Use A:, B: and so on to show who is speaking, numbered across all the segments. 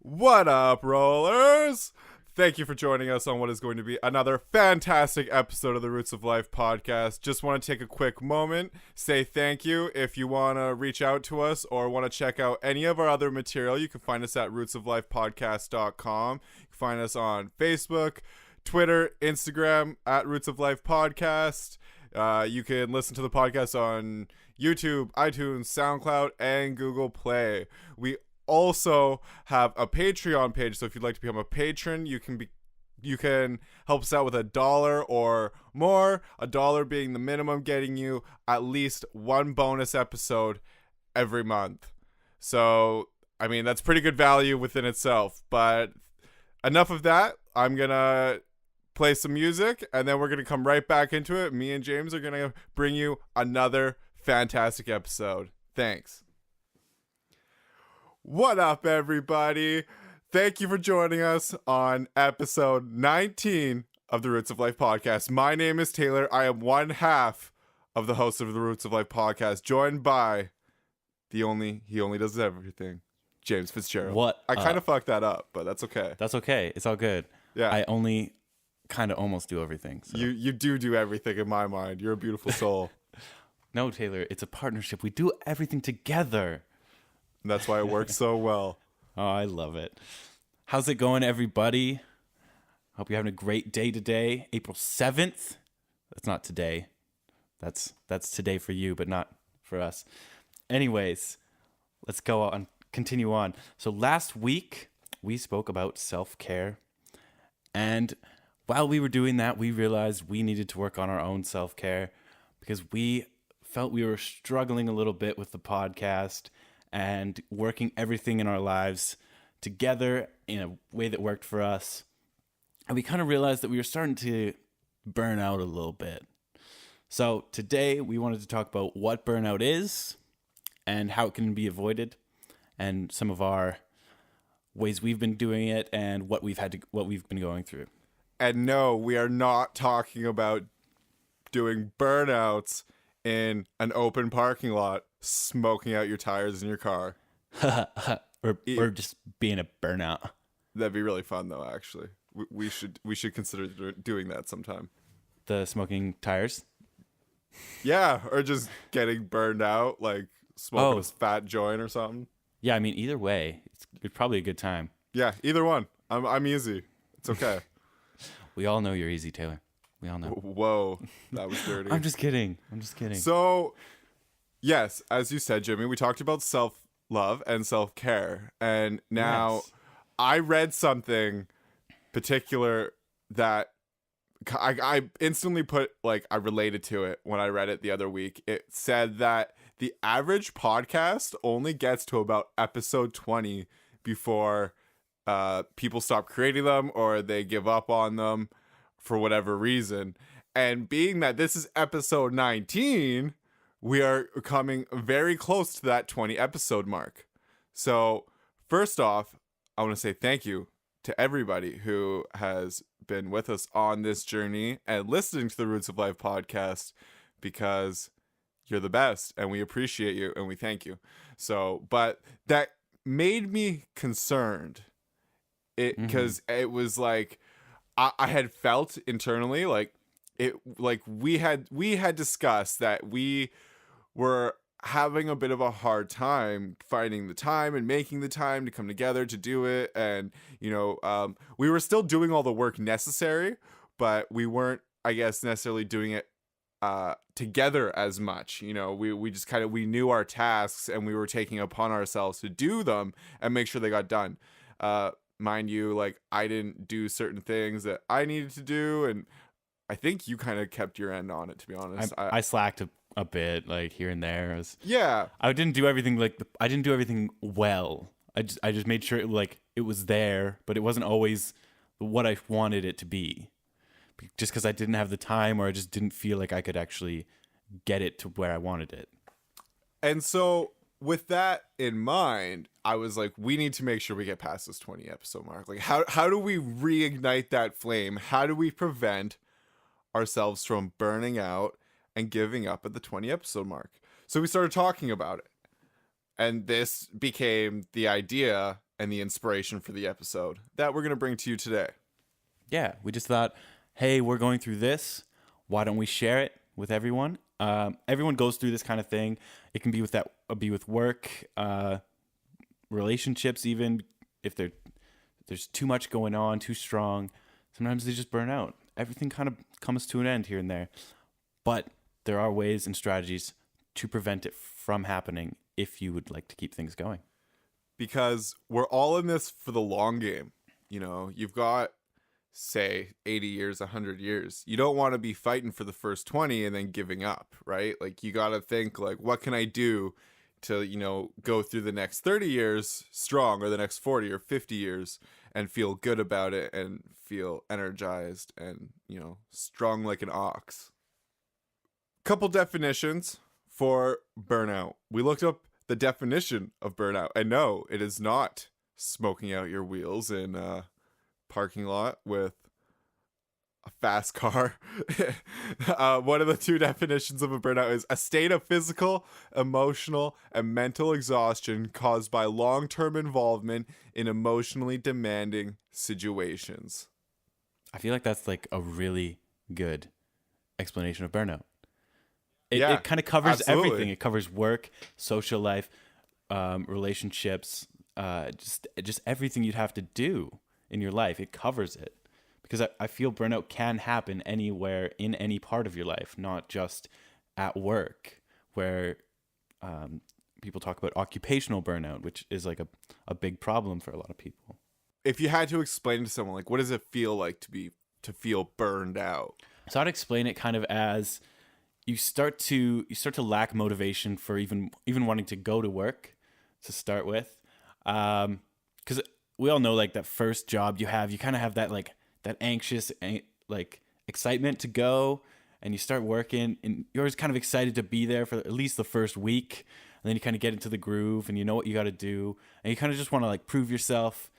A: What up, rollers? Thank you for joining us on what is going to be another fantastic episode of the Roots of Life podcast. Just want to take a quick moment, say thank you. If you want to reach out to us or want to check out any of our other material, you can find us at rootsoflifepodcast.com. You can find us on Facebook, Twitter, Instagram at Roots of Life Podcast. You can listen to the podcast on YouTube, iTunes, SoundCloud, and Google Play. We also have a Patreon page, so if you'd like to become a patron, you can help us out with $1 or more. $1 being the minimum, getting you at least one bonus episode every month. So, I mean, that's pretty good value within itself. But enough of that. I'm gonna play some music, and then we're gonna come right back into it. Me and James are gonna bring you another fantastic episode. Thanks. What up, everybody? Thank you for joining us on episode 19 of the Roots of Life podcast. My name is Taylor. I am one half of the host of the Roots of Life podcast, joined by he only does everything, James Fitzgerald.
B: What?
A: I kind of fucked that up, but that's okay.
B: That's okay. It's all good.
A: Yeah.
B: I only kind of almost do everything. So.
A: You do everything in my mind. You're a beautiful soul.
B: No, Taylor, it's a partnership. We do everything together.
A: And that's why it works so well.
B: Oh, I love it. How's it going, everybody? Hope you're having a great day today. April 7th. That's not today. That's today for you, but not for us. Anyways, let's go on. Continue on. So last week, we spoke about self-care. And while we were doing that, we realized we needed to work on our own self-care because we felt we were struggling a little bit with the podcast and working everything in our lives together in a way that worked for us. And we kind of realized that we were starting to burn out a little bit. So today we wanted to talk about what burnout is and how it can be avoided and some of our ways we've been doing it and what we've been going through.
A: And no, we are not talking about doing burnouts in an open parking lot, smoking out your tires in your car.
B: or just being a burnout.
A: That'd be really fun, though, actually. We should consider doing that sometime.
B: The smoking tires?
A: Yeah, or just getting burned out, like smoking a fat joint or something.
B: Yeah, I mean, either way, it's probably a good time.
A: Yeah, either one. I'm easy. It's okay.
B: We all know you're easy, Taylor. We all know.
A: Whoa, that was dirty.
B: I'm just kidding.
A: So, yes, as you said, Jimmy, we talked about self-love and self-care. And now
B: Yes.
A: I read something particular that I instantly I related to it when I read it the other week. It said that the average podcast only gets to about episode 20 before people stop creating them or they give up on them for whatever reason. And being that this is episode 19, we are coming very close to that 20 episode mark. So first off, I want to say thank you to everybody who has been with us on this journey and listening to the Roots of Life podcast, because you're the best and we appreciate you and we thank you. So, but that made me concerned because it was like, I had felt internally we had discussed that we were having a bit of a hard time finding the time and making the time to come together to do it. And, we were still doing all the work necessary, but we weren't, I guess, necessarily doing it together as much. We just we knew our tasks and we were taking upon ourselves to do them and make sure they got done. Mind you, I didn't do certain things that I needed to do, and I think you kind of kept your end on it, to be honest.
B: I slacked a bit, here and there.
A: Yeah.
B: I didn't do everything I didn't do everything well. I just made sure it was there, but it wasn't always what I wanted it to be. Just because I didn't have the time, or I just didn't feel like I could actually get it to where I wanted it.
A: And so with that in mind, I was like, we need to make sure we get past this 20 episode mark. How do we reignite that flame? How do we prevent ourselves from burning out and giving up at the 20 episode mark? So we started talking about it. And this became the idea and the inspiration for the episode that we're going to bring to you today.
B: Yeah, we just thought, hey, we're going through this. Why don't we share it with everyone? Everyone goes through this kind of thing. It can be with work, relationships, even if there's too much going on, too strong. Sometimes they just burn out. Everything kind of comes to an end here and there. But there are ways and strategies to prevent it from happening if you would like to keep things going.
A: Because we're all in this for the long game. You know, you've got, say, 80 years, 100 years. You don't want to be fighting for the first 20 and then giving up, right? Like, you got to think, like, what can I do to, you know, go through the next 30 years strong, or the next 40 or 50 years and feel good about it and feel energized and, you know, strong like an ox. Couple definitions for burnout. We looked up the definition of burnout, and no, it is not smoking out your wheels in a parking lot with a fast car. One of the two definitions of a burnout is a state of physical, emotional, and mental exhaustion caused by long-term involvement in emotionally demanding situations.
B: I feel like that's like a really good explanation of burnout. It kind of covers everything. It covers work, social life, relationships, just everything you'd have to do in your life. It covers it. Because I feel burnout can happen anywhere in any part of your life, not just at work, where people talk about occupational burnout, which is like a big problem for a lot of people.
A: If you had to explain to someone, like, what does it feel like to feel burned out? So
B: I'd explain it kind of as you start to lack motivation for even wanting to go to work to start with, because we all know, like, that first job you kind of have that that anxious like excitement to go, and you start working and you're always kind of excited to be there for at least the first week, and then you kind of get into the groove and you know what you got to do, and you kind of just want to like prove yourself,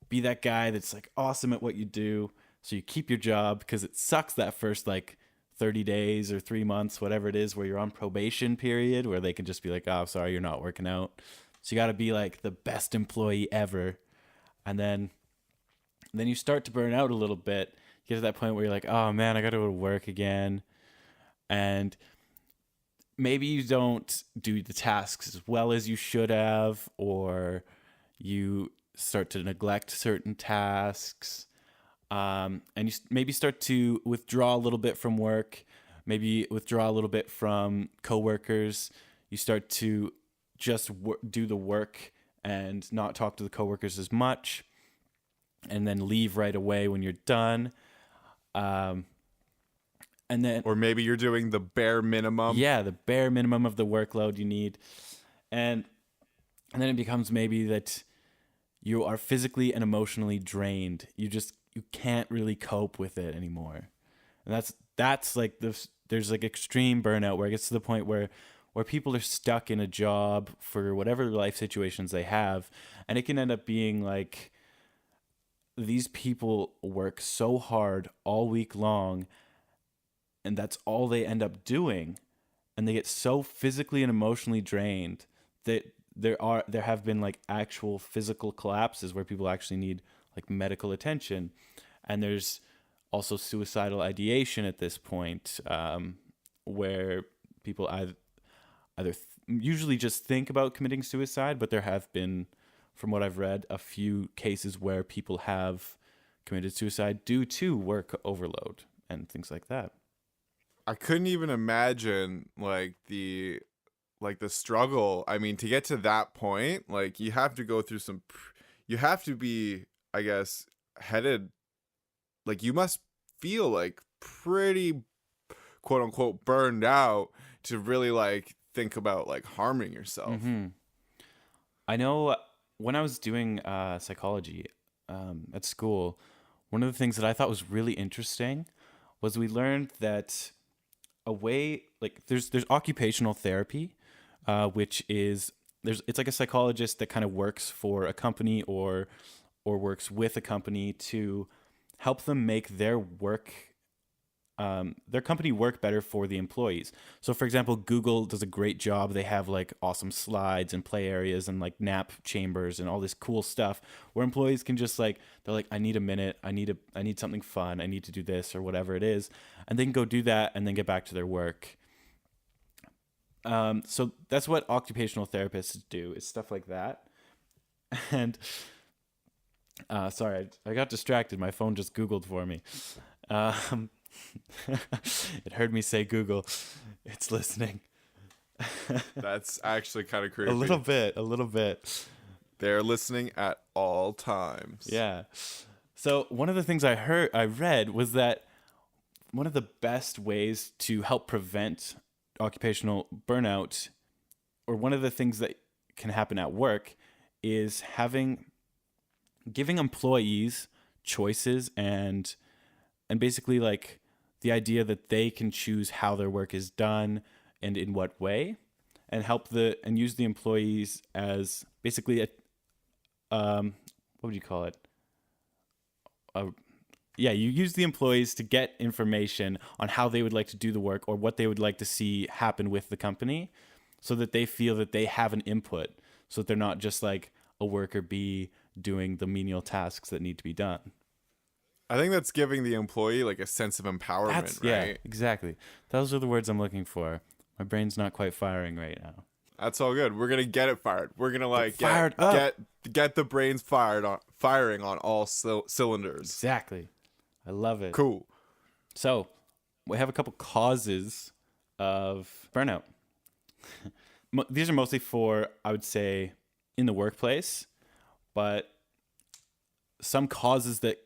B: be that guy that's like awesome at what you do. So you keep your job because it sucks that first like 30 days or 3 months, whatever it is, where you're on probation period, where they can just be like, oh, sorry, you're not working out. So you got to be like the best employee ever. And then you start to burn out a little bit. You get to that point where you're like, oh man, I got to go to work again. And maybe you don't do the tasks as well as you should have, or you start to neglect certain tasks. And you maybe start to withdraw a little bit from work, maybe withdraw a little bit from coworkers. You start to just do the work and not talk to the coworkers as much, and then leave right away when you're done. And then,
A: or maybe you're doing the bare minimum.
B: Yeah, the bare minimum of the workload you need. And then it becomes maybe that you are physically and emotionally drained. You can't really cope with it anymore. And that's like there's like extreme burnout where it gets to the point where people are stuck in a job for whatever life situations they have. And it can end up being like these people work so hard all week long, and that's all they end up doing. And they get so physically and emotionally drained that there have been like actual physical collapses where people actually need like medical attention. And there's also suicidal ideation at this point, where people either usually just think about committing suicide, but there have been, from what I've read, a few cases where people have committed suicide due to work overload and things like that.
A: I couldn't even imagine like the struggle. I mean, to get to that point, like you have to go through you have to be, I guess, headed, like you must feel like pretty quote unquote burned out to really like think about like harming yourself.
B: Mm-hmm. I know when I was doing psychology at school, one of the things that I thought was really interesting was we learned that there's occupational therapy, which is it's like a psychologist that kind of works for a company or works with a company to help them make their work their company work better for the employees. So for example, Google does a great job. They have like awesome slides and play areas and like nap chambers and all this cool stuff where employees can just like, they're like, I need a minute. I need something fun. I need to do this or whatever it is. And they can go do that and then get back to their work. So that's what occupational therapists do, is stuff like that. And sorry, I got distracted. My phone just Googled for me. It heard me say Google. It's listening.
A: That's actually kind of creepy.
B: A little bit.
A: They're listening at all times.
B: Yeah. So one of the things I read was that one of the best ways to help prevent occupational burnout, or one of the things that can happen at work, is giving employees choices and basically like the idea that they can choose how their work is done and in what way, and use the employees as basically what would you call it? You use the employees to get information on how they would like to do the work or what they would like to see happen with the company, so that they feel that they have an input, so that they're not just like a worker bee doing the menial tasks that need to be done.
A: I think that's giving the employee like a sense of empowerment, right?
B: Yeah, exactly. Those are the words I'm looking for. My brain's not quite firing right now.
A: That's all good. We're gonna get it fired. We're gonna like
B: fired up.
A: Get the brains firing on all cylinders.
B: Exactly. I love it.
A: Cool.
B: So we have a couple causes of burnout. These are mostly for, I would say, in the workplace, but some causes that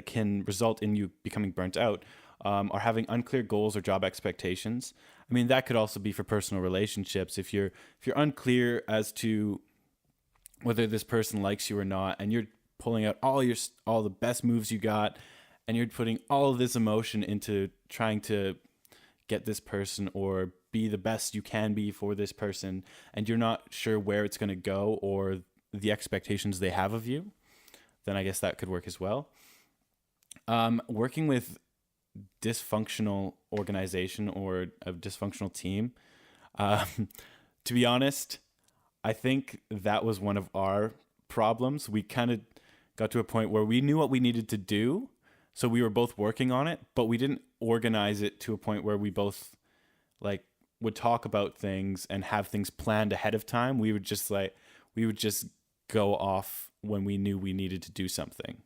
B: can result in you becoming burnt out are having unclear goals or job expectations. I mean, that could also be for personal relationships. If you're unclear as to whether this person likes you or not, and you're pulling out all the best moves you got, and you're putting all of this emotion into trying to get this person or be the best you can be for this person, and you're not sure where it's going to go or the expectations they have of you, then I guess that could work as well. Working with dysfunctional organization or a dysfunctional team, to be honest, I think that was one of our problems. We kind of got to a point where we knew what we needed to do, so we were both working on it, but we didn't organize it to a point where we both like would talk about things and have things planned ahead of time. We would just go off when we knew we needed to do something.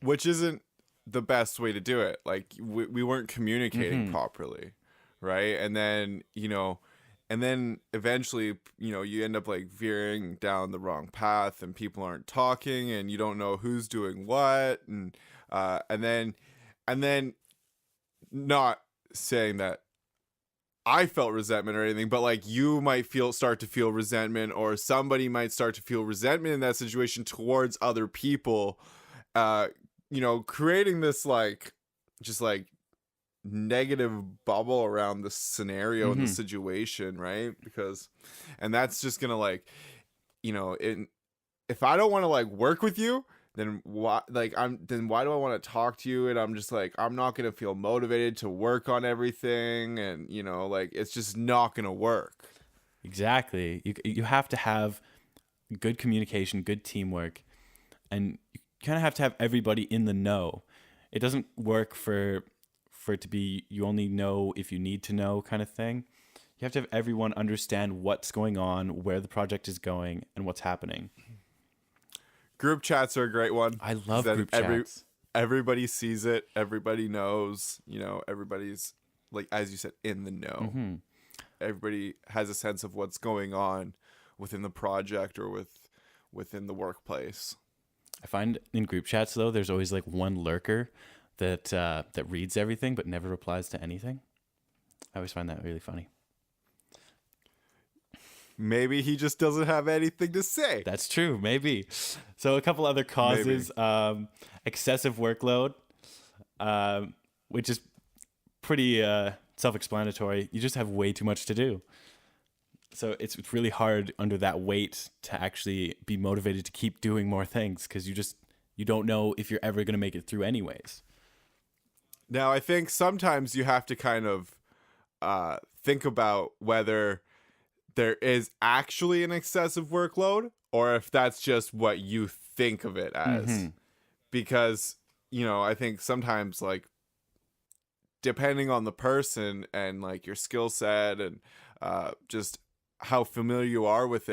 A: Which isn't the best way to do it. Like we weren't communicating properly, right? And then, eventually, you end up like veering down the wrong path, and people aren't talking, and you don't know who's doing what, and then not saying that I felt resentment or anything, but like you might start to feel resentment, or somebody might start to feel resentment in that situation towards other people, creating this like just like negative bubble around the scenario and the situation, right? And that's just gonna like, if I don't want to like work with you, then why do I want to talk to you? And I'm just like, I'm not going to feel motivated to work on everything. And, it's just not going to work.
B: Exactly. You have to have good communication, good teamwork, and you kind of have to have everybody in the know. It doesn't work for it to be, you only know if you need to know kind of thing. You have to have everyone understand what's going on, where the project is going, and what's happening.
A: Group chats are a great one.
B: I love group chats.
A: Everybody sees it. Everybody knows. Everybody's, like, as you said, in the know. Everybody has a sense of what's going on within the project or within the workplace.
B: I find in group chats, though, there's always like one lurker that reads everything but never replies to anything. I always find that really funny.
A: Maybe he just doesn't have anything to say.
B: That's true. Maybe. So a couple other causes, excessive workload, which is pretty self-explanatory. You just have way too much to do. So it's really hard under that weight to actually be motivated to keep doing more things, because you don't know if you're ever going to make it through anyways.
A: Now, I think sometimes you have to kind of think about whether there is actually an excessive workload or if that's just what you think of it as. Because, I think sometimes, like, depending on the person and, like, your skill set and just how familiar you are with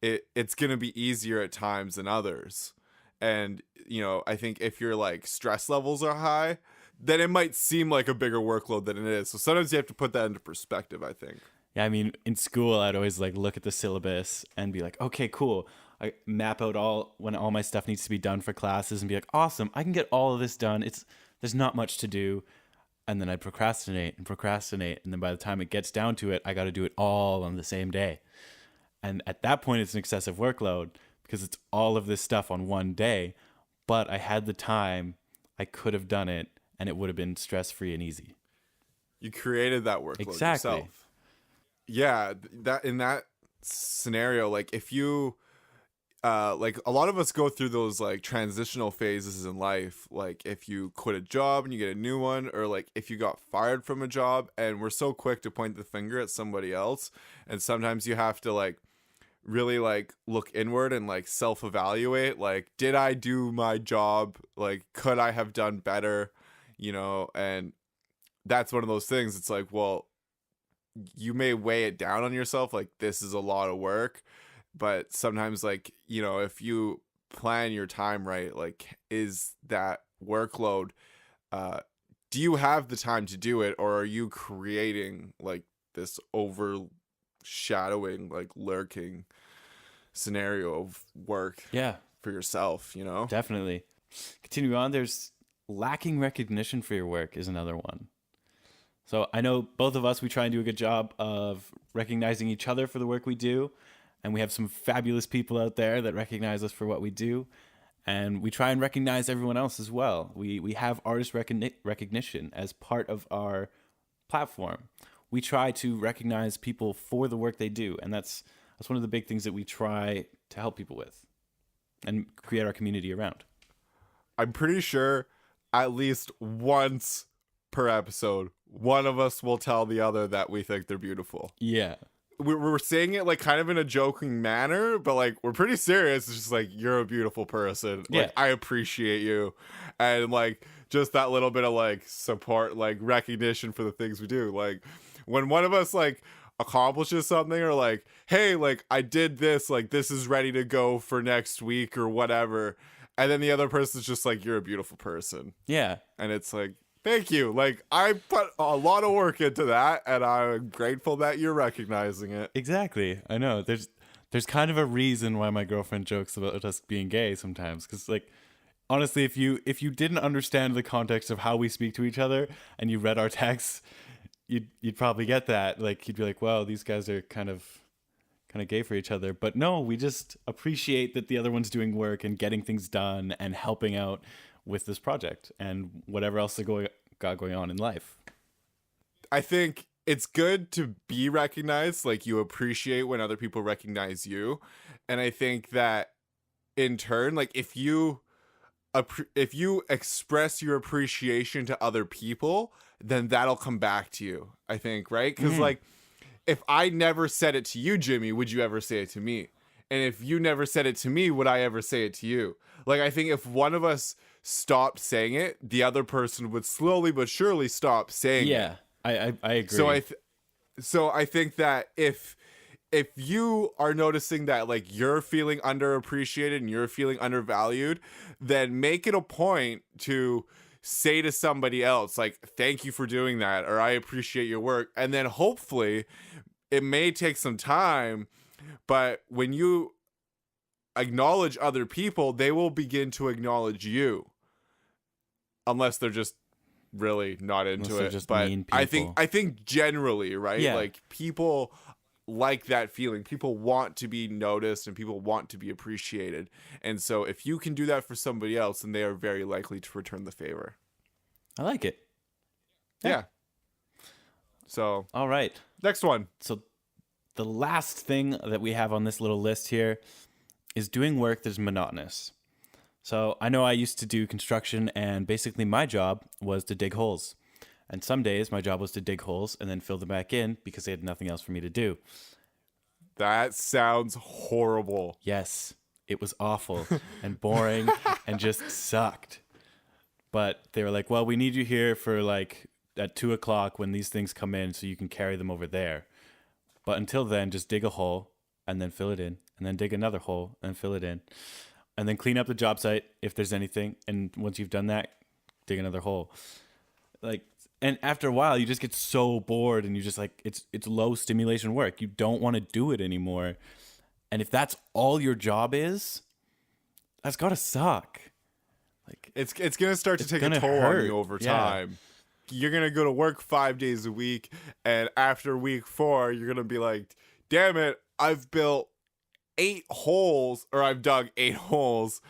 A: it's going to be easier at times than others. And, I think if your, like, stress levels are high, then it might seem like a bigger workload than it is. So sometimes you have to put that into perspective, I think.
B: Yeah, I mean, in school, I'd always like look at the syllabus and be like, okay, cool. I map out when all my stuff needs to be done for classes and be like, awesome, I can get all of this done. There's not much to do. And then I'd procrastinate. And then by the time it gets down to it, I got to do it all on the same day. And at that point, it's an excessive workload because it's all of this stuff on one day. But I had the time, I could have done it, and it would have been stress-free and easy.
A: You created that workload
B: Exactly.
A: yourself. Yeah, that in that scenario, like if you like a lot of us go through those like transitional phases in life, like if you quit a job and you get a new one, or like if you got fired from a job, and we're so quick to point the finger at somebody else, and sometimes you have to like really like look inward and like self-evaluate, like, did I do my job? Like, could I have done better? And that's one of those things. It's like, well, you may weigh it down on yourself, like, this is a lot of work, but sometimes, like, if you plan your time right, like, is that workload, do you have the time to do it, or are you creating like this overshadowing, like, lurking scenario of work for yourself?
B: Definitely. Continue on. There's lacking recognition for your work is another one. So I know both of us, we try and do a good job of recognizing each other for the work we do. And we have some fabulous people out there that recognize us for what we do. And we try and recognize everyone else as well. We have artist recognition as part of our platform. We try to recognize people for the work they do. And that's one of the big things that we try to help people with and create our community around.
A: I'm pretty sure at least once per episode, one of us will tell the other that we think they're beautiful.
B: Yeah.
A: We're saying it like kind of in a joking manner, but like we're pretty serious. It's just like, you're a beautiful person.
B: Yeah.
A: Like, I appreciate you. And like just that little bit of like support, like recognition for the things we do. Like when one of us like accomplishes something, or like, hey, like I did this, like this is ready to go for next week or whatever. And then the other person's just like, you're a beautiful person.
B: Yeah.
A: And it's like, thank you. Like, I put a lot of work into that, and I'm grateful that you're recognizing it.
B: Exactly. I know. There's kind of a reason why my girlfriend jokes about us being gay sometimes. Because, like, honestly, if you didn't understand the context of how we speak to each other and you read our texts, you'd probably get that. Like, you'd be like, wow, these guys are kind of gay for each other. But no, we just appreciate that the other one's doing work and getting things done and helping out with this project and whatever else they got going on in life.
A: I think it's good to be recognized. Like, you appreciate when other people recognize you. And I think that in turn, like, if you express your appreciation to other people, then that'll come back to you, I think, right? Because like, if I never said it to you, Jimmy, would you ever say it to me? And if you never said it to me, would I ever say it to you? Like, I think if one of us stopped saying it, the other person would slowly but surely stop saying it.
B: Yeah, I agree.
A: So I think that if you are noticing that, like, you're feeling underappreciated and you're feeling undervalued, then make it a point to say to somebody else, like, thank you for doing that, or I appreciate your work. And then hopefully it may take some time, but when you acknowledge other people, they will begin to acknowledge you, unless they're just really not into it.
B: Just
A: but
B: mean
A: I
B: people.
A: think generally, right?
B: Yeah.
A: Like, people like that feeling. People want to be noticed and people want to be appreciated. And so if you can do that for somebody else, then they are very likely to return the favor.
B: I like it.
A: Yeah. So,
B: all right.
A: Next one.
B: So the last thing that we have on this little list here is doing work that's monotonous. So I know I used to do construction, and basically my job was to dig holes. And some days my job was to dig holes and then fill them back in because they had nothing else for me to do.
A: That sounds horrible.
B: Yes, it was awful and boring and just sucked. But they were like, well, we need you here for like at 2:00 when these things come in so you can carry them over there. But until then, just dig a hole and then fill it in, and then dig another hole and fill it in, and then clean up the job site if there's anything. And once you've done that, dig another hole. Like, and after a while, you just get so bored, and you just like it's low stimulation work. You don't want to do it anymore. And if that's all your job is, that's gotta suck. Like,
A: It's gonna start to take a
B: gonna
A: toll on
B: hurt.
A: you over
B: Yeah.
A: time. You're gonna go to work 5 days a week, and after week 4, you're gonna be like, damn it, I've built 8 holes, or I've dug 8 holes,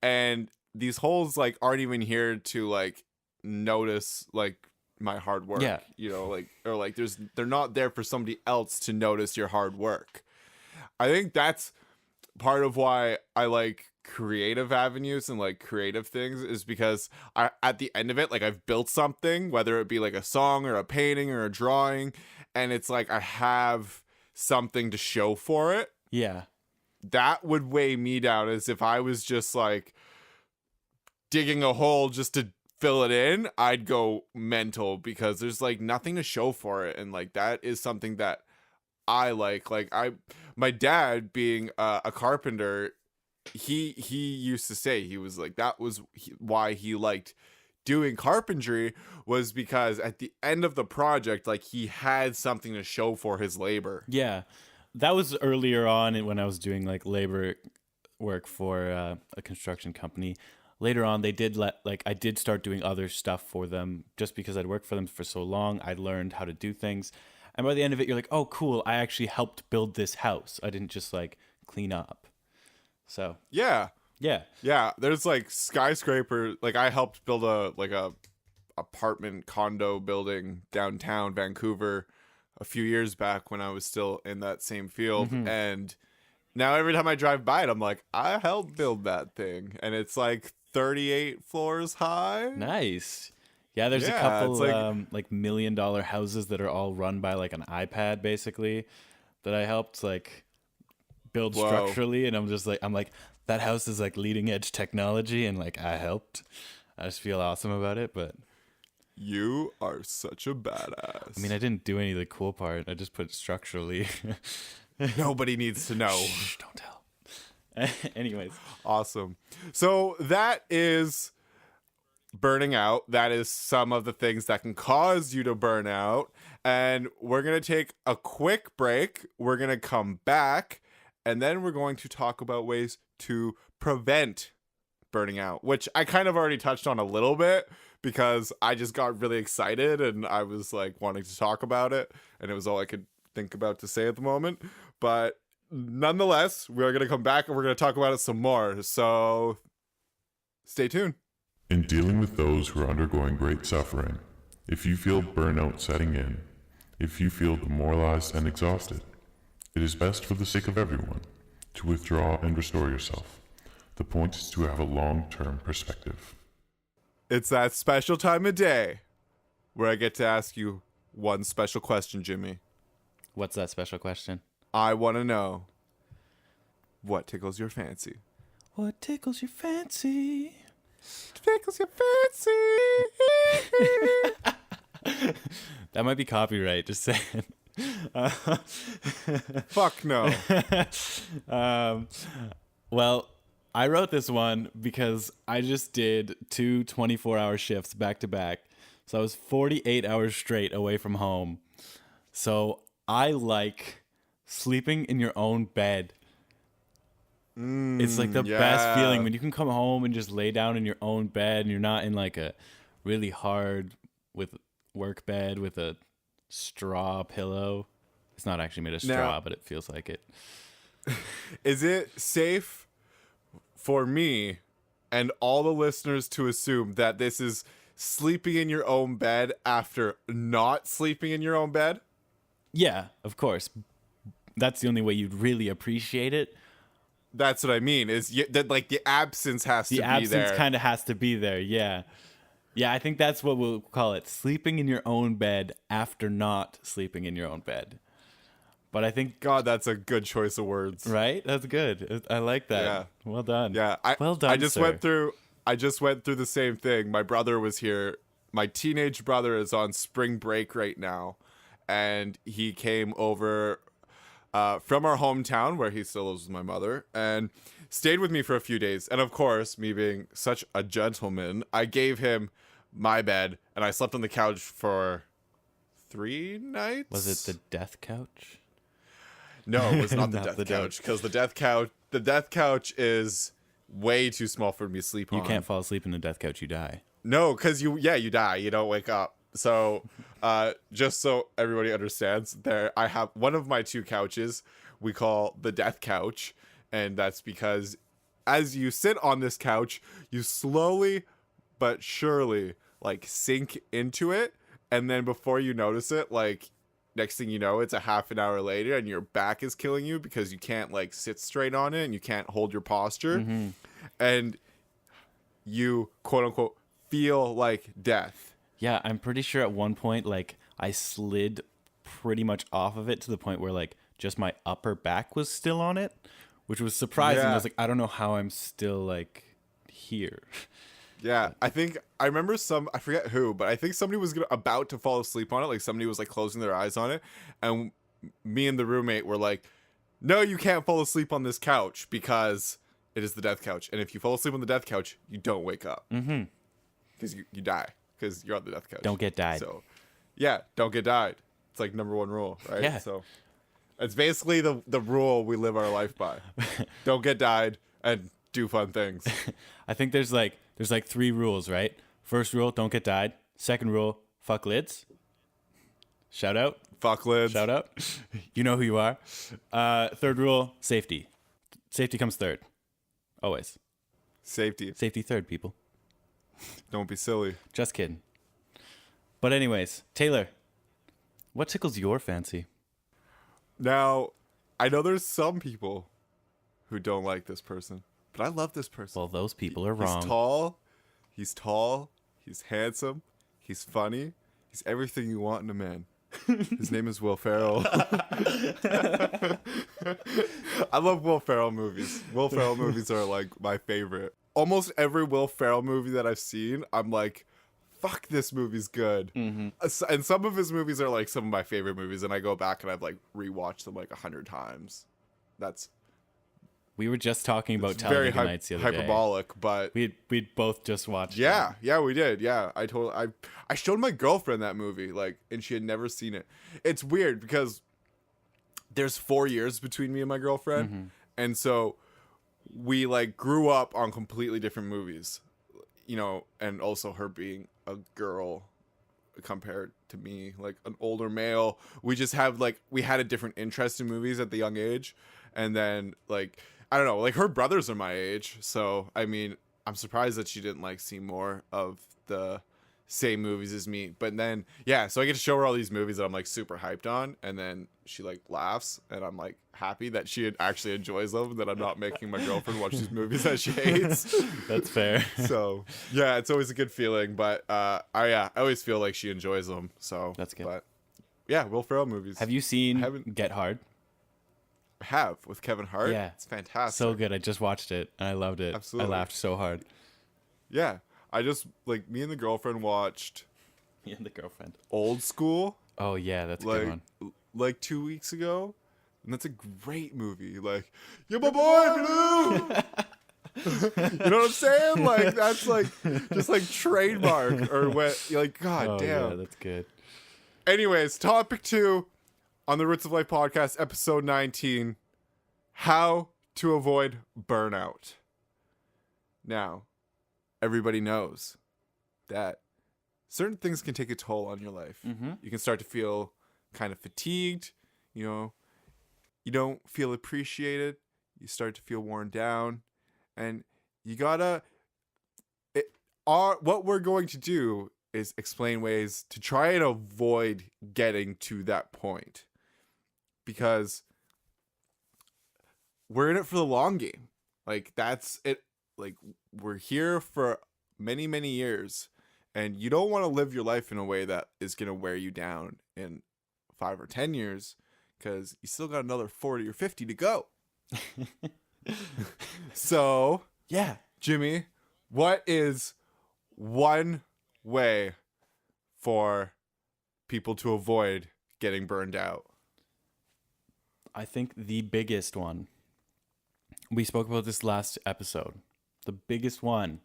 A: and these holes like aren't even here to like notice like my hard work.
B: Yeah.
A: You know, like, or like they're not there for somebody else to notice your hard work. I think that's part of why I like creative avenues and like creative things, is because I, at the end of it, like I've built something, whether it be like a song or a painting or a drawing, and it's like I have something to show for it.
B: yeah.
A: That would weigh me down, as if I was just like digging a hole just to fill it in. I'd go mental because there's like nothing to show for it, and like that is something that I like my dad being a carpenter, he used to say, he was like, that was why he liked doing carpentry, was because at the end of the project, like he had something to show for his labor.
B: Yeah. That was earlier on when I was doing like labor work for a construction company. Later on, they did I did start doing other stuff for them just because I'd worked for them for so long. I learned how to do things. And by the end of it, you're like, oh, cool, I actually helped build this house. I didn't just like clean up. So,
A: Yeah.
B: yeah.
A: Yeah. There's like skyscraper. Like I helped build a apartment condo building downtown Vancouver a few years back when I was still in that same field.
B: Mm-hmm.
A: And now every time I drive by it, I'm like, I helped build that thing. And it's like 38 floors high.
B: Nice. Yeah, there's a
A: Yeah,
B: couple
A: it's
B: like $1 million houses that are all run by like an iPad basically that I helped like build
A: Whoa.
B: structurally, and I'm like that house is like leading edge technology, and like I helped. I just feel awesome about it, but
A: You are such a badass.
B: I mean, I didn't do any of the cool part. I just put structurally.
A: Nobody needs to know.
B: Shh, don't tell. Anyways,
A: Awesome. So that is burning out. That is some of the things that can cause you to burn out. And we're going to take a quick break. We're going to come back, and then we're going to talk about ways to prevent burning out, which I kind of already touched on a little bit because I just got really excited and I was like wanting to talk about it, and it was all I could think about to say at the moment. But nonetheless, we're going to come back and we're going to talk about it some more. So stay tuned.
C: In dealing with those who are undergoing great suffering, if you feel burnout setting in, if you feel demoralized and exhausted, it is best for the sake of everyone to withdraw and restore yourself. The point is to have a long-term perspective.
A: It's that special time of day where I get to ask you one special question, Jimmy.
B: what's that special question?
A: I want to know, what tickles your fancy?
B: What tickles your fancy?
A: Tickles your fancy.
B: That might be copyright, just saying.
A: Fuck no.
B: Well, I wrote this one because I just did 2 24-hour shifts back to back. So I was 48 hours straight away from home. So I like sleeping in your own bed. It's like the best feeling when you can come home and just lay down in your own bed and you're not in like a really hard with work bed with a straw pillow. It's not actually made of straw, but it feels like it.
A: Is it safe for me and all the listeners to assume that this is sleeping in your own bed after not sleeping in your own bed?
B: Yeah, of course. That's the only way you'd really appreciate it.
A: That's what I mean. Is that like the absence has to
B: The
A: be
B: absence
A: there.
B: kind of has to be there. Yeah. Yeah, I think that's what we'll call it. Sleeping in your own bed after not sleeping in your own bed. But I think,
A: God, that's a good choice of words.
B: right? That's good. I like that.
A: Yeah.
B: Well done.
A: Yeah.
B: Well done,
A: I just
B: sir.
A: went through the same thing. My brother was here. My teenage brother is on spring break right now, and he came over from our hometown where he still lives with my mother and stayed with me for a few days. And of course, me being such a gentleman, I gave him my bed and I slept on the couch for 3 nights.
B: Was it the death couch?
A: No, it was not the
B: Not
A: death
B: the
A: couch, because the death couch is way too small for me to sleep on.
B: You can't fall asleep in the death couch, you die.
A: No, because you die. You don't wake up. So, just so everybody understands, I have one of my 2 couches we call the death couch, and that's because as you sit on this couch, you slowly but surely like sink into it, and then before you notice it, like next thing you know, it's a half an hour later and your back is killing you because you can't like sit straight on it and you can't hold your posture, and you quote unquote feel like death.
B: Yeah, I'm pretty sure at one point, like, I slid pretty much off of it to the point where, like, just my upper back was still on it, which was surprising.
A: Yeah.
B: I was like, I don't know how I'm still, like, here.
A: Yeah, I remember I forget who, but I think somebody was about to fall asleep on it. Like somebody was like closing their eyes on it, and me and the roommate were like, "No, you can't fall asleep on this couch because it is the death couch, and if you fall asleep on the death couch, you don't wake up because you die because you're on the death couch.
B: Don't get died.
A: So, yeah, don't get died. It's like number 1 rule, right?
B: Yeah.
A: So it's basically the rule we live our life by. Don't get died and do fun things.
B: I think there's like 3 rules, right? First rule, don't get died. Second rule, fuck lids. Shout out.
A: Fuck lids.
B: Shout out. You know who you are. Third rule, safety. Safety comes third. Always.
A: Safety.
B: Safety third, people.
A: Don't be silly.
B: Just kidding. But anyways, Taylor, what tickles your fancy?
A: Now, I know there's some people who don't like this person, but I love this person.
B: Well, those people are wrong.
A: He's tall. He's handsome. He's funny. He's everything you want in a man. His name is Will Ferrell. I love Will Ferrell movies. Will Ferrell movies are like my favorite. Almost every Will Ferrell movie that I've seen, I'm like, fuck, this movie's good. And some of his movies are like some of my favorite movies, and I go back and I've like rewatched them like 100 times.
B: We were just talking about
A: very
B: Talladega Nights the other day.
A: hyperbolic, but
B: We'd both just watched it.
A: yeah, we did. Yeah, I showed my girlfriend that movie, like, and she had never seen it. It's weird because there's 4 years between me and my girlfriend, and so we like grew up on completely different movies, you know, and also her being a girl compared to me, like an older male. We just have like we had a different interest in movies at the young age, and then like I don't know, like her brothers are my age, so I mean I'm surprised that she didn't like see more of the same movies as me. But then yeah, so I get to show her all these movies that I'm like super hyped on, and then she like laughs, and I'm like happy that she actually enjoys them, that I'm not making my girlfriend watch these movies that she hates.
B: That's fair.
A: So yeah, it's always a good feeling, but I always feel like she enjoys them, so
B: That's good.
A: But yeah, Will Ferrell movies.
B: Have you seen
A: haven't-
B: Get Hard?
A: have with Kevin Hart?
B: Yeah.
A: It's fantastic.
B: So good. I just watched it and I loved it.
A: Absolutely.
B: I laughed so hard.
A: Yeah, I just like me and the girlfriend watched
B: Me and the girlfriend.
A: Old School
B: Oh yeah, that's a good
A: like
B: one.
A: like 2 weeks ago, and that's a great movie. Like, you're my boy, Blue. You know what I'm saying? Like that's like just like trademark or what? You're like, God
B: Oh
A: damn.
B: yeah, that's good.
A: Anyways, topic 2 on the Roots of Life podcast, episode 19, how to avoid burnout. Now, everybody knows that certain things can take a toll on your life. You can start to feel kind of fatigued, you know, you don't feel appreciated, you start to feel worn down, and you gotta, what we're going to do is explain ways to try and avoid getting to that point. Because we're in it for the long game. Like, that's it. Like, we're here for many, many years, and you don't want to live your life in a way that is going to wear you down in 5 or 10 years, because you still got another 40 or 50 to go. So,
B: Yeah.
A: Jimmy, what is one way for people to avoid getting burned out?
B: I think the biggest one, we spoke about this last episode. The biggest one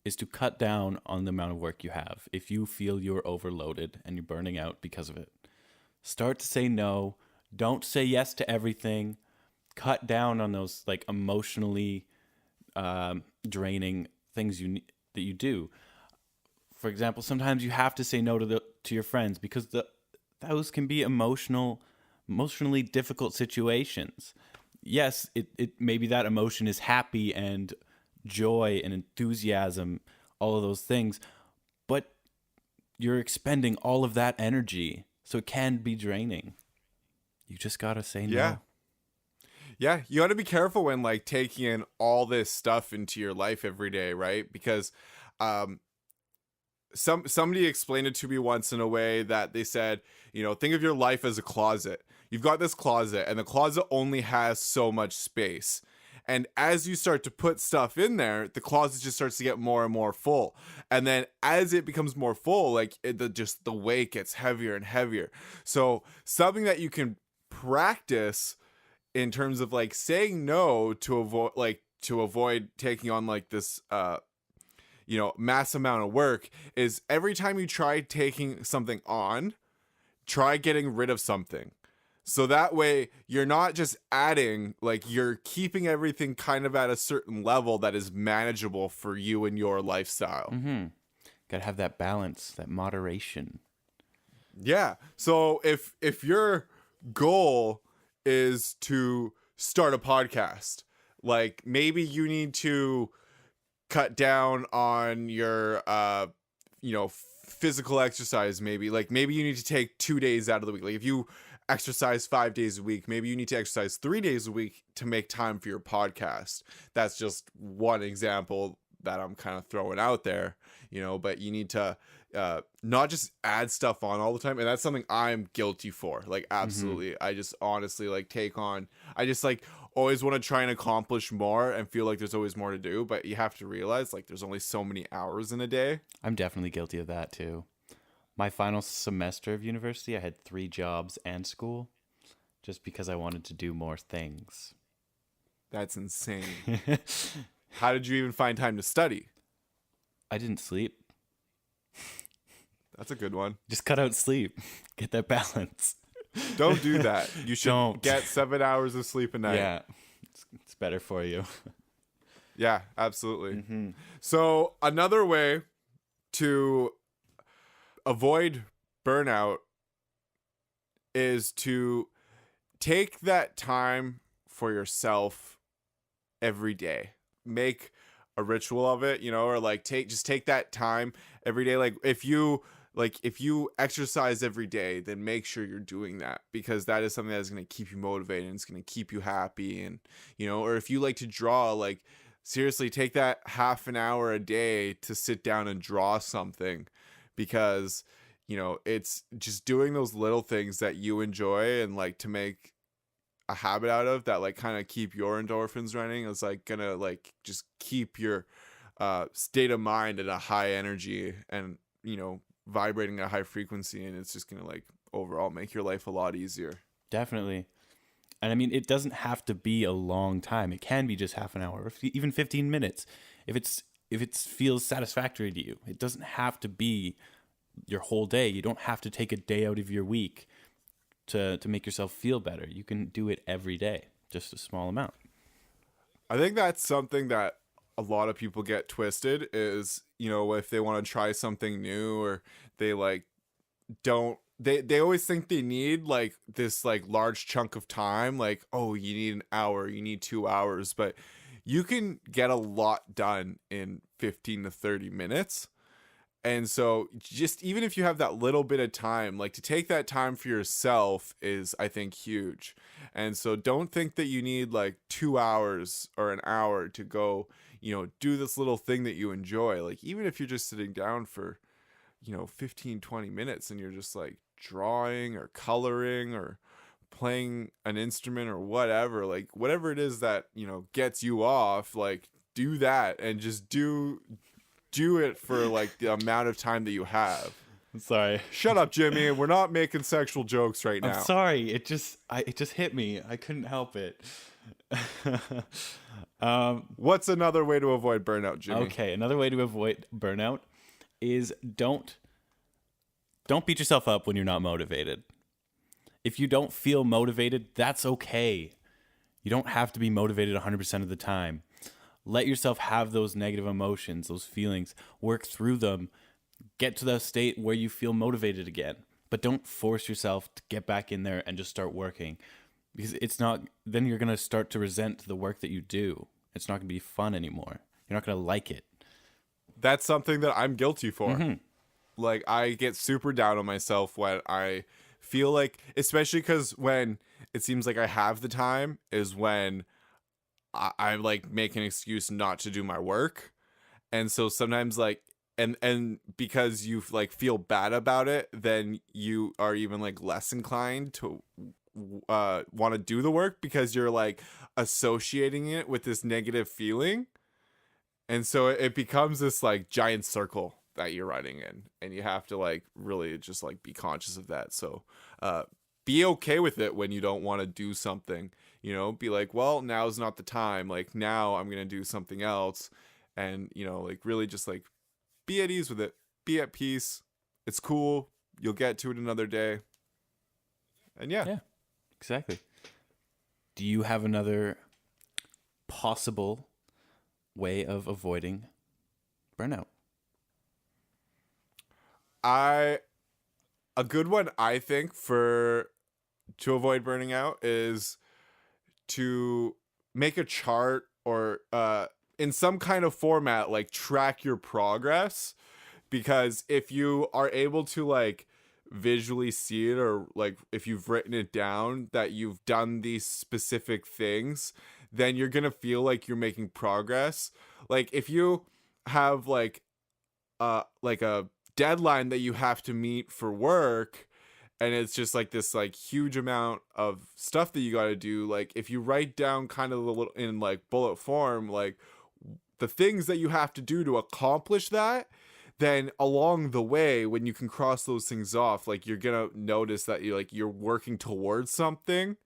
B: is to cut down on the amount of work you have. If you feel you're overloaded and you're burning out because of it, start to say no. Don't say yes to everything. Cut down on those like emotionally draining things that you do. For example, sometimes you have to say no to your friends because those can be emotionally difficult situations. Yes, it maybe that emotion is happy and joy and enthusiasm, all of those things, but you're expending all of that energy, so it can be draining. You just gotta say no.
A: Yeah, you got to be careful when like taking in all this stuff into your life every day, right? Because somebody explained it to me once in a way that they said, think of your life as a closet. You've got this closet, and the closet only has so much space. And as you start to put stuff in there, the closet just starts to get more and more full. And then as it becomes more full, like the weight gets heavier and heavier. So something that you can practice in terms of like saying no to avoid taking on like this mass amount of work is every time you try taking something on, try getting rid of something. So that way you're not just adding, like you're keeping everything kind of at a certain level that is manageable for you and your lifestyle.
B: Mm-hmm. Gotta have that balance, that moderation.
A: Yeah. So if your goal is to start a podcast, like maybe you need to cut down on your physical exercise. Maybe you need to take 2 days out of the week. Like if you exercise 5 days a week, maybe you need to exercise 3 days a week to make time for your podcast. That's just one example that I'm kind of throwing out there, but you need to not just add stuff on all the time. And that's something I'm guilty for. Like, absolutely. I just honestly I just like always want to try and accomplish more and feel like there's always more to do. But you have to realize like there's only so many hours in a day.
B: I'm definitely guilty of that too. My final semester of university, I had 3 jobs and school just because I wanted to do more things.
A: That's insane. How did you even find time to study?
B: I didn't sleep.
A: That's a good one.
B: Just cut out sleep. Get that balance.
A: Don't do that. You should get 7 hours of sleep a night.
B: Yeah, it's better for you.
A: Yeah, absolutely. Mm-hmm. So another way to avoid burnout is to take that time for yourself every day. Make a ritual of it, or like take that time every day. Like if you exercise every day, then make sure you're doing that, because that is something that is going to keep you motivated and it's going to keep you happy. And or if you like to draw, like seriously take that half an hour a day to sit down and draw something, because it's just doing those little things that you enjoy and like to make a habit out of that, like kind of keep your endorphins running, is like gonna like just keep your state of mind at a high energy and vibrating at a high frequency, and it's just gonna like overall make your life a lot easier.
B: Definitely. And I mean, it doesn't have to be a long time. It can be just half an hour or even 15 minutes if it feels satisfactory to you. It doesn't have to be your whole day. You don't have to take a day out of your week to make yourself feel better. You can do it every day, just a small amount.
A: I think that's something that a lot of people get twisted is, if they want to try something new, or they like they always think they need like this like large chunk of time, like, oh, you need an hour, you need 2 hours, but you can get a lot done in 15 to 30 minutes. And so just even if you have that little bit of time, like to take that time for yourself is, I think, huge. And so don't think that you need like 2 hours or an hour to go, do this little thing that you enjoy. Like, even if you're just sitting down for, 15, 20 minutes and you're just like drawing or coloring or playing an instrument or whatever, like whatever it is that, gets you off, like do that and just do it for like the amount of time that you have.
B: I'm sorry.
A: Shut up, Jimmy. We're not making sexual jokes right now.
B: I'm sorry. It just hit me. I couldn't help it.
A: What's another way to avoid burnout, Jimmy?
B: Okay, another way to avoid burnout is don't beat yourself up when you're not motivated. If you don't feel motivated, that's okay. You don't have to be motivated 100% of the time. Let yourself have those negative emotions, those feelings, work through them, get to the state where you feel motivated again. But don't force yourself to get back in there and just start working, because then you're going to start to resent the work that you do. It's not going to be fun anymore. You're not going to like it.
A: That's something that I'm guilty for. Mm-hmm. Like, I get super down on myself when I feel like, especially because when it seems like I have the time is when I like make an excuse not to do my work. And so sometimes like, and because you like feel bad about it, then you are even like less inclined to want to do the work because you're like associating it with this negative feeling. And so it becomes this like giant circle that you're running in, and you have to like really just like be conscious of that. So be okay with it when you don't want to do something, be like, well, now's not the time. Like, now I'm going to do something else. And, like really just like be at ease with it, be at peace. It's cool. You'll get to it another day. And yeah,
B: exactly. Do you have another possible way of avoiding burnout?
A: A good one, I think, to avoid burning out is to make a chart or in some kind of format, like track your progress. Because if you are able to like visually see it, or like if you've written it down that you've done these specific things, then you're gonna feel like you're making progress. Like if you have like a deadline that you have to meet for work, and it's just like this like huge amount of stuff that you got to do, like if you write down kind of a little in like bullet form like the things that you have to do to accomplish that, then along the way when you can cross those things off, like you're gonna notice that you're working towards something.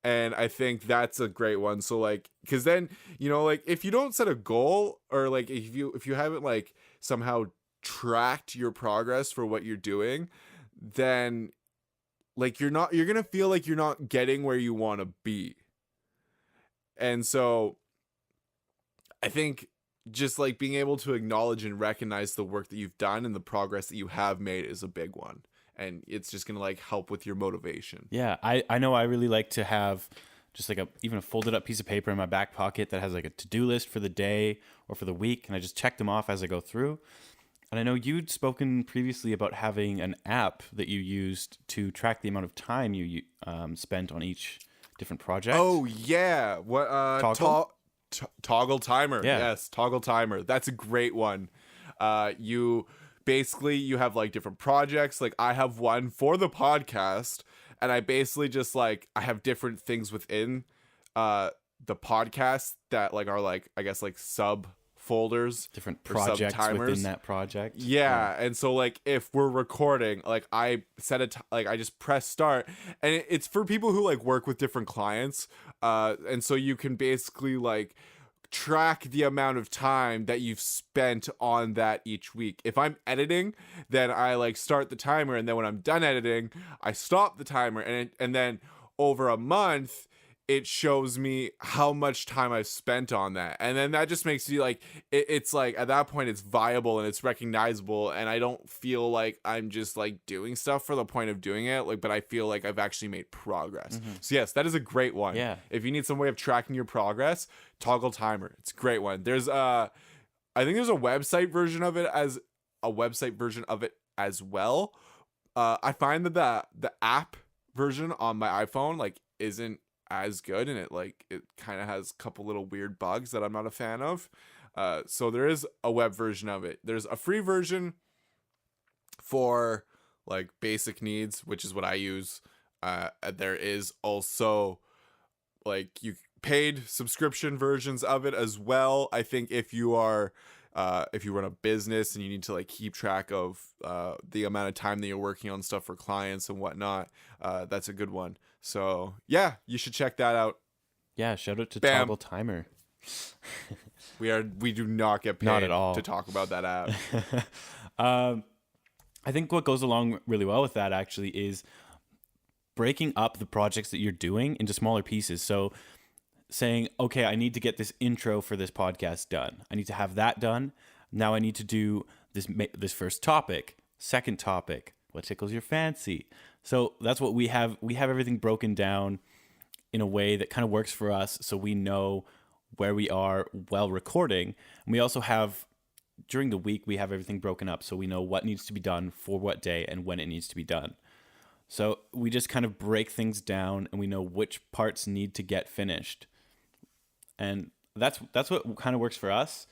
A: And I think that's a great one. So like, because then like if you don't set a goal, or like if you haven't like somehow tracked your progress for what you're doing, then like you're gonna feel like you're not getting where you want to be. And so I think just like being able to acknowledge and recognize the work that you've done and the progress that you have made is a big one. And it's just gonna like help with your motivation.
B: Yeah, I know I really like to have just like even a folded up piece of paper in my back pocket that has like a to-do list for the day or for the week, and I just check them off as I go through. And I know you'd spoken previously about having an app that you used to track the amount of time you spent on each different project.
A: Oh yeah, what Toggle Timer?
B: Yeah.
A: Yes, Toggle Timer. That's a great one. You have like different projects. Like I have one for the podcast, and I basically just like I have different things within the podcast that like are like I guess like sub folders,
B: different projects within that project.
A: Yeah. And so like if we're recording, like I set it like I just press start, and it's for people who like work with different clients, and so you can basically like track the amount of time that you've spent on that each week. If I'm editing, then I like start the timer, and then when I'm done editing, I stop the timer, and then over a month it shows me how much time I've spent on that. And then that just makes me like, it's like at that point it's viable and it's recognizable, and I don't feel like I'm just like doing stuff for the point of doing it, like, but I feel like I've actually made progress. Mm-hmm. So yes, that is a great one.
B: Yeah.
A: If you need some way of tracking your progress, Toggle Timer. It's a great one. There's I think there's a website version of it as well. I find that the app version on my iPhone, like isn't as good, and it kind of has a couple little weird bugs that I'm not a fan of. So there is a web version of it. There's a free version for like basic needs, which is what I use. There is also like you paid subscription versions of it as well. I think if you run a business and you need to like keep track of the amount of time that you're working on stuff for clients and whatnot, that's a good one. So yeah, you should check that out.
B: Yeah, shout out to
A: Bam.
B: Toggle Timer.
A: We do not get paid
B: Not at all
A: to talk about that app.
B: I think what goes along really well with that actually is breaking up the projects that you're doing into smaller pieces. So saying, okay, I need to get this intro for this podcast done. I need to have that done. Now I need to do this first topic, second topic, what tickles your fancy. So that's what we have. We have everything broken down in a way that kind of works for us, so we know where we are while recording. And we also have, during the week, we have everything broken up so we know what needs to be done for what day and when it needs to be done. So we just kind of break things down and we know which parts need to get finished. And that's what kind of works for us.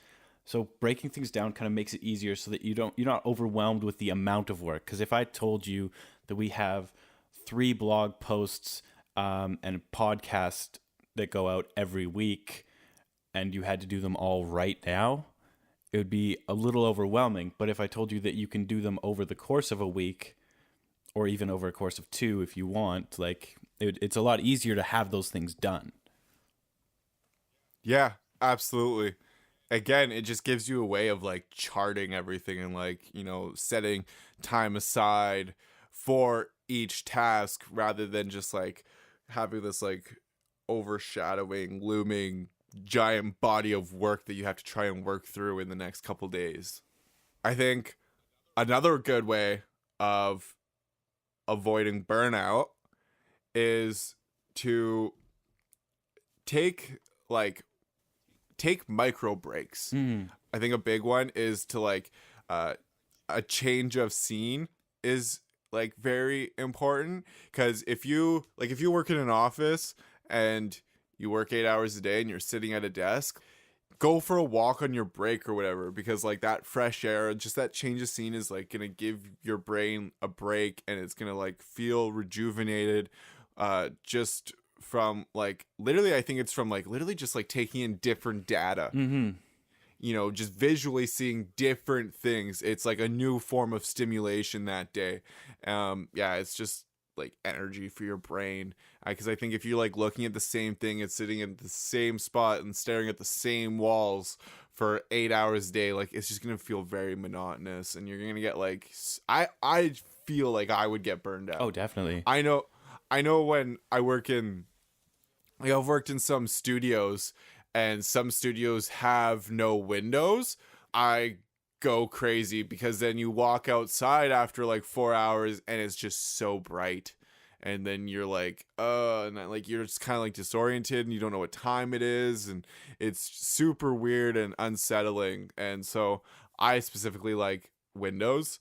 B: So breaking things down kind of makes it easier so that you're not overwhelmed with the amount of work. Because if I told you that we have 3 blog posts and podcasts that go out every week and you had to do them all right now, it would be a little overwhelming. But if I told you that you can do them over the course of a week, or even over a course of 2 if you want, like it's a lot easier to have those things done.
A: Yeah, absolutely. Again, it just gives you a way of like charting everything and like, setting time aside for each task rather than just like having this like overshadowing, looming giant body of work that you have to try and work through in the next couple days. I think another good way of avoiding burnout is to take micro breaks. I think a big one is to like a change of scene is like very important, because if you work in an office and you work 8 hours a day and you're sitting at a desk, go for a walk on your break or whatever, because like that fresh air, just that change of scene is like gonna give your brain a break, and it's gonna like feel rejuvenated just from like literally, I think it's from like literally just like taking in different data. Just visually seeing different things. It's like a new form of stimulation that day. It's just like energy for your brain, because I think if you're like looking at the same thing and sitting in the same spot and staring at the same walls for 8 hours a day, like it's just gonna feel very monotonous, and you're gonna get like I feel like I would get burned out.
B: Oh, definitely.
A: I know when I work in, like, I've worked in some studios, and some studios have no windows. I go crazy, because then you walk outside after like 4 hours and it's just so bright, and then you're like and like you're just kind of like disoriented and you don't know what time it is, and it's super weird and unsettling. And so I specifically like windows.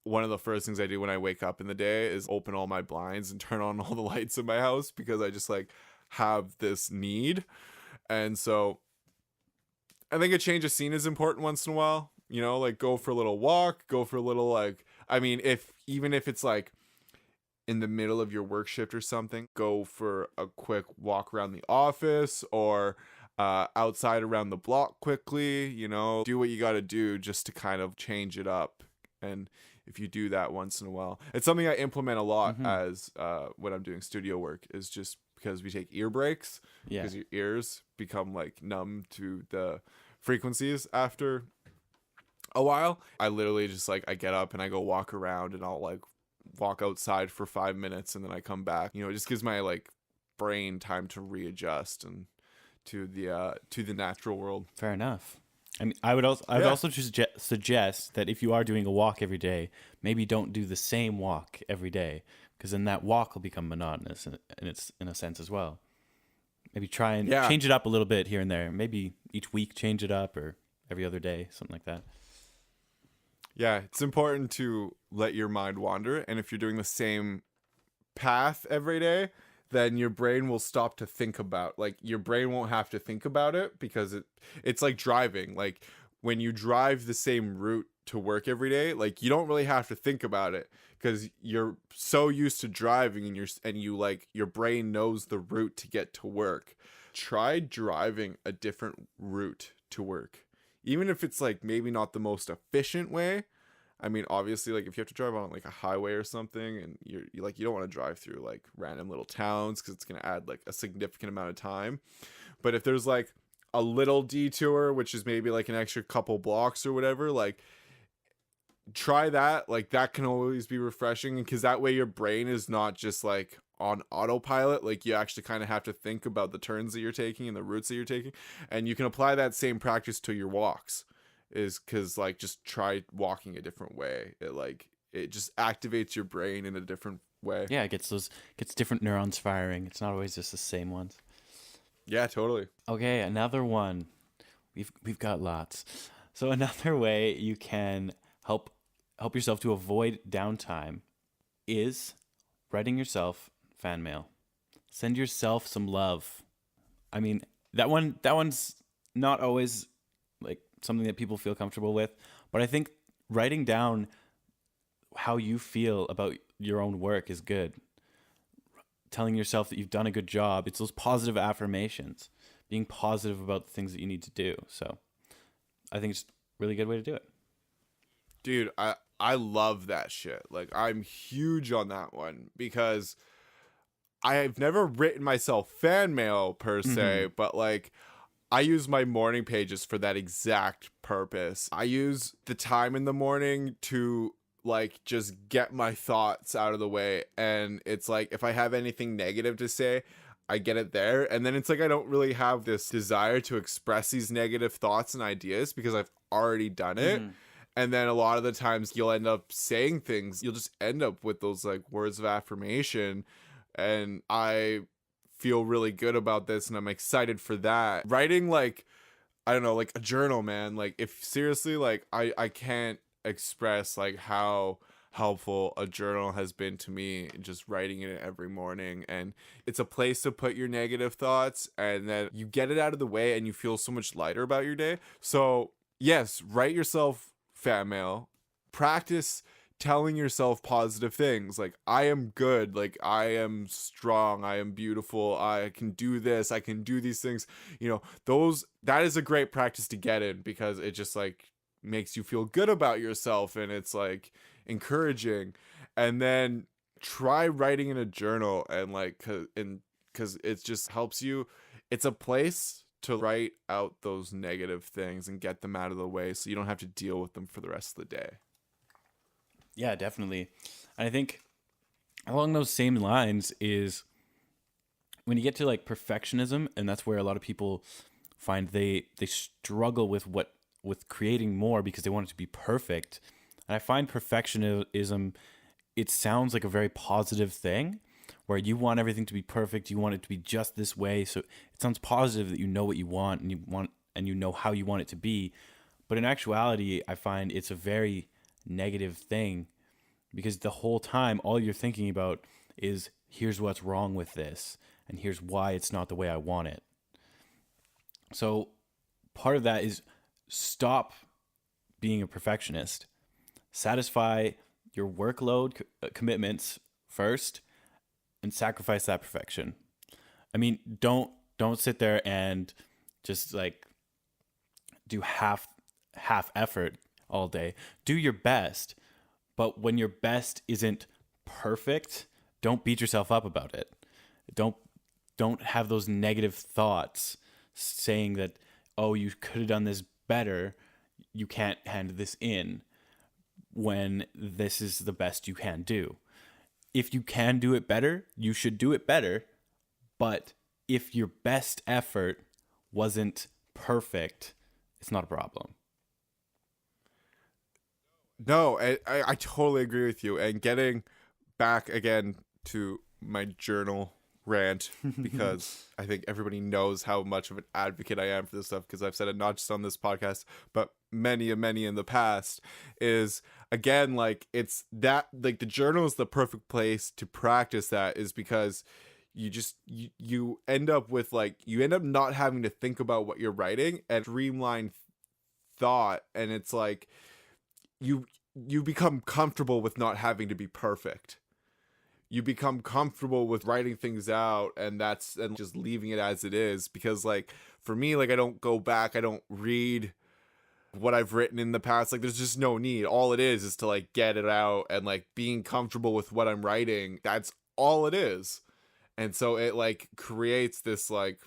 A: One of the first things I do when I wake up in the day is open all my blinds and turn on all the lights in my house, because I just like have this need. And so I think a change of scene is important once in a while, like go for a little walk, go for a little like, I mean, even if it's like in the middle of your work shift or something, go for a quick walk around the office or outside around the block quickly, do what you got to do just to kind of change it up. And if you do that once in a while, it's something I implement a lot as when I'm doing studio work, is just because we take ear breaks, because your ears become like numb to the frequencies after a while. I literally just like, I get up and I go walk around, and I'll like walk outside for 5 minutes, and then I come back. It just gives my like brain time to readjust and to the natural world.
B: Fair enough. I mean, I would also just suggest that if you are doing a walk every day, maybe don't do the same walk every day, because then that walk will become monotonous, and it's in a sense as well. Maybe try and change it up a little bit here and there. Maybe each week change it up, or every other day, something like that.
A: Yeah, it's important to let your mind wander, and if you're doing the same path every day, then your brain will stop to think about, like, your brain won't have to think about it, because it's like driving. Like, when you drive the same route to work every day, like, you don't really have to think about it, because you're so used to driving, and you like, your brain knows the route to get to work. Try driving a different route to work, even if it's like maybe not the most efficient way. I mean, obviously, like, if you have to drive on like a highway or something, and you like, you don't want to drive through like random little towns, because it's going to add like a significant amount of time. But if there's like a little detour, which is maybe like an extra couple blocks or whatever, like, try that. Like, that can always be refreshing, because that way your brain is not just like on autopilot. Like, you actually kind of have to think about the turns that you're taking and the routes that you're taking, and you can apply that same practice to your walks. Is because, like, just try walking a different way. It just activates your brain in a different way.
B: Yeah, it gets different neurons firing. It's not always just the same ones.
A: Yeah, totally.
B: Okay, another one. We've got lots. So another way you can help yourself to avoid downtime is writing yourself fan mail. Send yourself some love. I mean, that one's not always like something that people feel comfortable with, but I think writing down how you feel about your own work is good. Telling yourself that you've done a good job. It's those positive affirmations, being positive about the things that you need to do. So I think it's a really good way to do it.
A: Dude, I love that shit. Like, I'm huge on that one, because I've never written myself fan mail per se, but like, I use my morning pages for that exact purpose. I use the time in the morning to like just get my thoughts out of the way, and it's like, if I have anything negative to say, I get it there, and then it's like, I don't really have this desire to express these negative thoughts and ideas, because I've already done it. And then a lot of the times you'll end up saying things, you'll just end up with those like words of affirmation, and I feel really good about this, and I'm excited for that. Writing, like, I don't know, like a journal, man. Like, if seriously, like, I can't express like how helpful a journal has been to me, just writing it every morning. And it's a place to put your negative thoughts, and then you get it out of the way, and you feel so much lighter about your day. So yes, write yourself fan mail. Practice telling yourself positive things, like, I am good, like, I am strong, I am beautiful, I can do this, I can do these things. That is a great practice to get in, because it just like makes you feel good about yourself, and it's like encouraging. And then try writing in a journal, and like, because it just helps you. It's a place to write out those negative things and get them out of the way, so you don't have to deal with them for the rest of the day.
B: Yeah, definitely. And I think along those same lines is when you get to like perfectionism, and that's where a lot of people find they struggle with creating more, because they want it to be perfect. And I find perfectionism, it sounds like a very positive thing, where you want everything to be perfect, you want it to be just this way. So it sounds positive that you know what you want, and you know how you want it to be. But in actuality, I find it's a very negative thing, because the whole time all you're thinking about is, here's what's wrong with this, and here's why it's not the way I want it. So part of that is stop being a perfectionist. Satisfy your workload commitments first, and sacrifice that perfection. I mean, don't sit there and just like do half effort all day. Do your best, but when your best isn't perfect, don't beat yourself up about it. Don't have those negative thoughts saying that, oh, you could have done this better, you can't hand this in, when this is the best you can do. If you can do it better, you should do it better. But if your best effort wasn't perfect, it's not a problem.
A: No, I totally agree with you. And getting back again to my journal rant, because I think everybody knows how much of an advocate I am for this stuff, because I've said it not just on this podcast, but many in the past, is again, like, it's that, like, the journal is the perfect place to practice that, is because you end up with like, you end up not having to think about what you're writing and streamline thought, and it's like you become comfortable with not having to be perfect. You become comfortable with writing things out, and just leaving it as it is, because like for me, like I don't go back, I don't read what I've written in the past. Like there's just no need. All it is to like get it out, and like being comfortable with what I'm writing. That's all it is. And so it like creates this like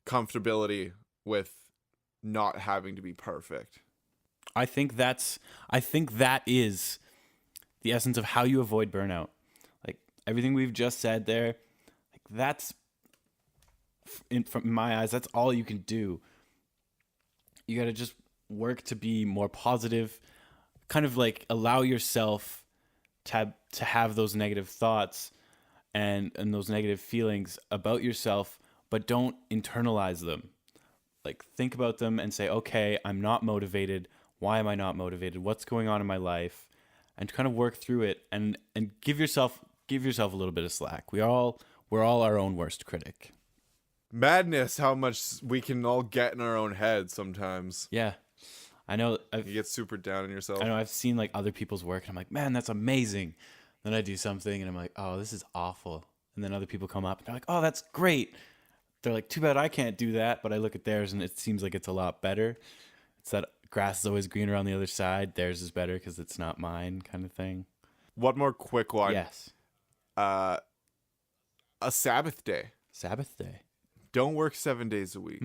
A: comfortability with not having to be perfect.
B: I think that is the essence of how you avoid burnout. Like everything we've just said there, like that's from my eyes, that's all you can do. You got to just work to be more positive, kind of like allow yourself to have those negative thoughts and those negative feelings about yourself, but don't internalize them. Like think about them and say, okay, I'm not motivated. Why am I not motivated? What's going on in my life? And kind of work through it and give yourself a little bit of slack. We're all our own worst critic.
A: Madness how much we can all get in our own heads sometimes.
B: Yeah. I know
A: you get super down on yourself.
B: I know I've seen like other people's work and I'm like, man, that's amazing. Then I do something and I'm like, oh, this is awful. And then other people come up and they're like, oh, that's great. They're like, too bad I can't do that. But I look at theirs and it seems like it's a lot better. It's that grass is always greener on the other side. Theirs is better because it's not mine, kind of thing.
A: One more quick one.
B: Yes.
A: A Sabbath day.
B: Sabbath day.
A: Don't work 7 days a week.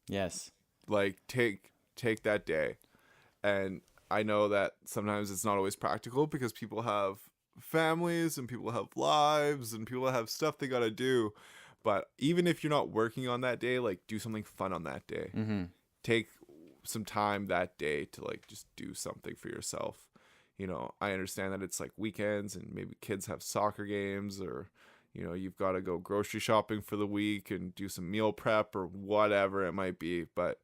B: Yes.
A: Like take that day. And I know that sometimes it's not always practical because people have families and people have lives and people have stuff they got to do. But even if you're not working on that day, like do something fun on that day.
B: Mm-hmm.
A: Take some time that day to like just do something for yourself. You know, I understand that it's like weekends and maybe kids have soccer games, or you know, you've got to go grocery shopping for the week and do some meal prep or whatever it might be. But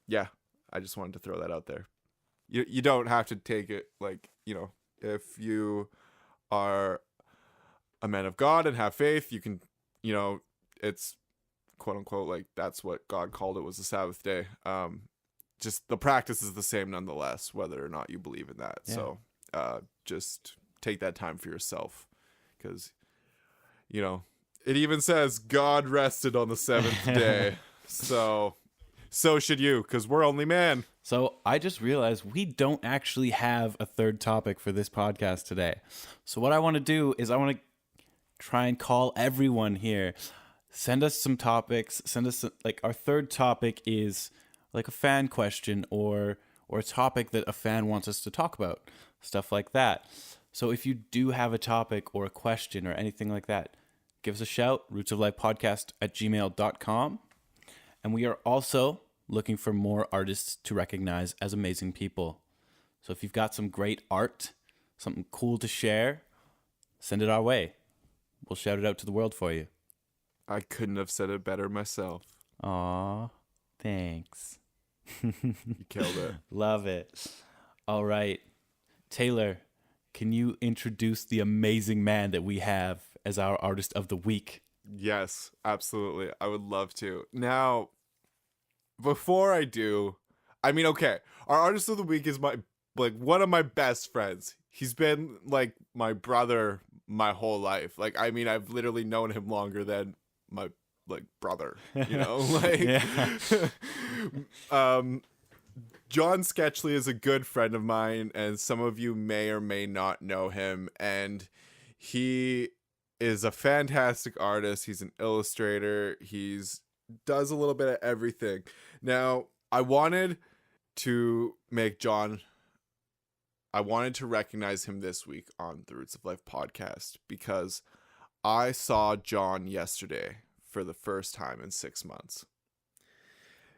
A: yeah, I just wanted to throw that out there. You don't have to take it like, you know, if you are a man of God and have faith, you can, you know, it's quote unquote like that's what God called it, was the Sabbath day. Just the practice is the same nonetheless, whether or not you believe in that. Yeah. So just take that time for yourself, because you know it even says God rested on the seventh day. So should you, because we're only man.
B: So I just realized we don't actually have a third topic for this podcast today. So what I want to do is I want to try and call everyone here. Send us some topics. Send us like our third topic is like a fan question or a topic that a fan wants us to talk about, stuff like that. So if you do have a topic or a question or anything like that, give us a shout, rootsoflifepodcast@gmail.com. And we are also looking for more artists to recognize as amazing people. So if you've got some great art, something cool to share, send it our way. We'll shout it out to the world for you.
A: I couldn't have said it better myself.
B: Aw, thanks.
A: You killed it.
B: Love it. All right. Taylor, can you introduce the amazing man that we have as our artist of the week?
A: Yes, absolutely. I would love to. Now, before I do, I mean, okay, our artist of the week is one of my best friends. He's been like my brother my whole life. Like, I mean, I've literally known him longer than my like brother, you know, like John Sketchley is a good friend of mine, and some of you may or may not know him, and he is a fantastic artist. He's an illustrator. Does a little bit of everything. Now, I wanted to recognize him this week on the Roots of Life podcast because I saw John yesterday for the first time in 6 months.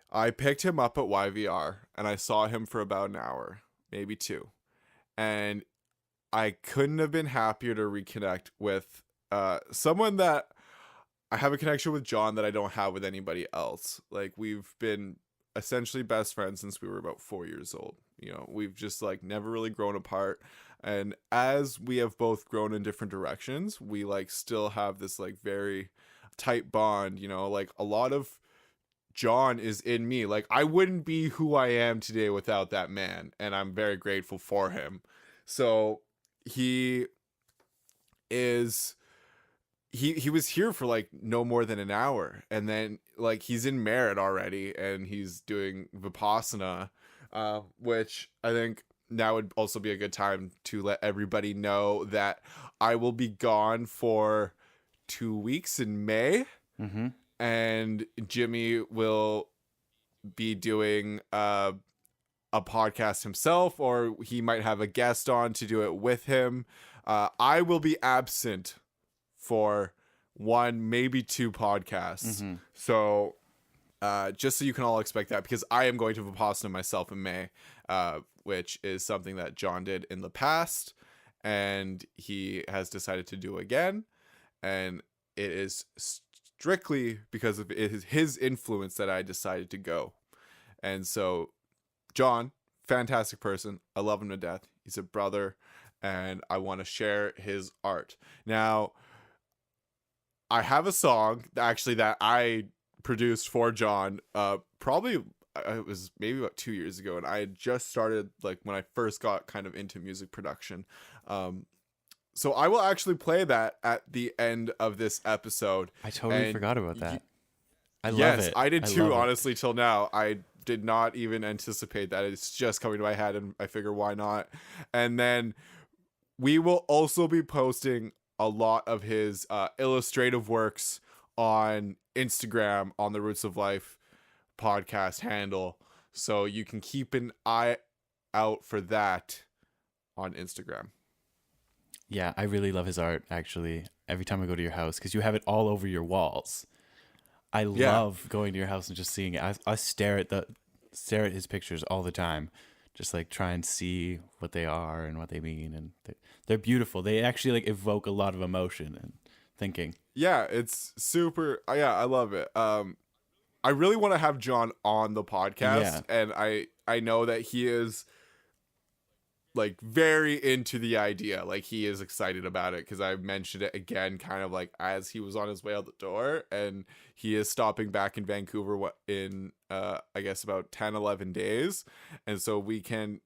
A: I picked him up at YVR and I saw him for about an hour, maybe two. And I couldn't have been happier to reconnect with someone that I have a connection with John that I don't have with anybody else. Like, we've been essentially best friends since we were about 4 years old. You know, we've just like never really grown apart. And as we have both grown in different directions, we like still have this like very tight bond, you know, like a lot of John is in me. Like I wouldn't be who I am today without that man, and I'm very grateful for him. So he is he was here for like no more than an hour, and then like he's in Merit already, and he's doing Vipassana, which I think now would also be a good time to let everybody know that I will be gone for 2 weeks in May.
B: Mm-hmm.
A: And Jimmy will be doing a podcast himself, or he might have a guest on to do it with him. I will be absent for 1, maybe 2 podcasts.
B: Mm-hmm.
A: So just so you can all expect that, because I am going to Vipassana myself in May, which is something that John did in the past, and he has decided to do again. And it is strictly because of his influence that I decided to go. And so John, fantastic person. I love him to death. He's a brother, and I want to share his art. Now, I have a song actually that I produced for John, probably it was maybe about 2 years ago, and I had just started like when I first got kind of into music production. So I will actually play that at the end of this episode.
B: I totally forgot about that. I love
A: yes,
B: it.
A: I did too,
B: love it.
A: honestly, till now. I did not even anticipate that. It's just coming to my head, and I figure why not. And then we will also be posting a lot of his illustrative works on Instagram on the Roots of Life podcast handle. So you can keep an eye out for that on Instagram.
B: Yeah, I really love his art, actually. Every time I go to your house, because you have it all over your walls. I love going to your house and just seeing it. I stare at his pictures all the time, just like try and see what they are and what they mean, and they're beautiful. They actually like evoke a lot of emotion and thinking.
A: Yeah, it's super. Yeah, I love it. I really want to have John on the podcast, and I know that he is like very into the idea. Like he is excited about it, because I mentioned it again kind of like as he was on his way out the door, and he is stopping back in Vancouver in I guess about 10-11 days, and so we can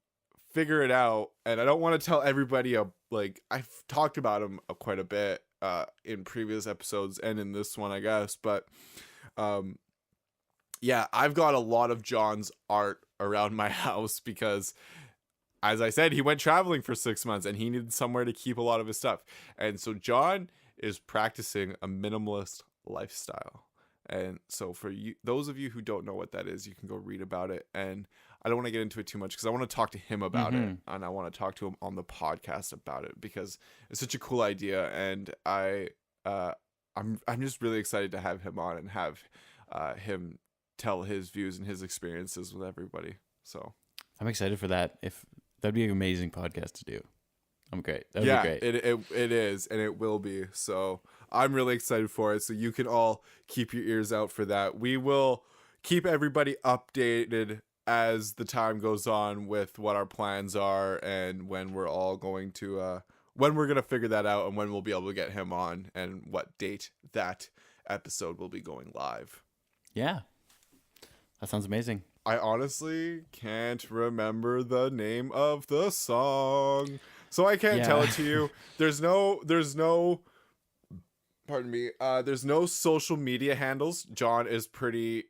A: figure it out. And I don't want to tell everybody like I've talked about him quite a bit in previous episodes and in this one, I guess, but yeah, I've got a lot of John's art around my house because, as I said, he went traveling for 6 months and he needed somewhere to keep a lot of his stuff. And so John is practicing a minimalist lifestyle. And so for you, those of you who don't know what that is, you can go read about it. And I don't want to get into it too much because I want to talk to him about it, and I want to talk to him on the podcast about it because it's such a cool idea. And I'm just really excited to have him on and have him tell his views and his experiences with everybody. So
B: I'm excited for that. If that'd be an amazing podcast to do. I'm great. That'd be great.
A: It is, and it will be. So I'm really excited for it. So you can all keep your ears out for that. We will keep everybody updated as the time goes on with what our plans are and when we're all going to when we're gonna figure that out and when we'll be able to get him on and what date that episode will be going live.
B: Yeah, that sounds amazing.
A: I honestly can't remember the name of the song, so I can't tell it to you. There's no pardon me, there's no social media handles. John is pretty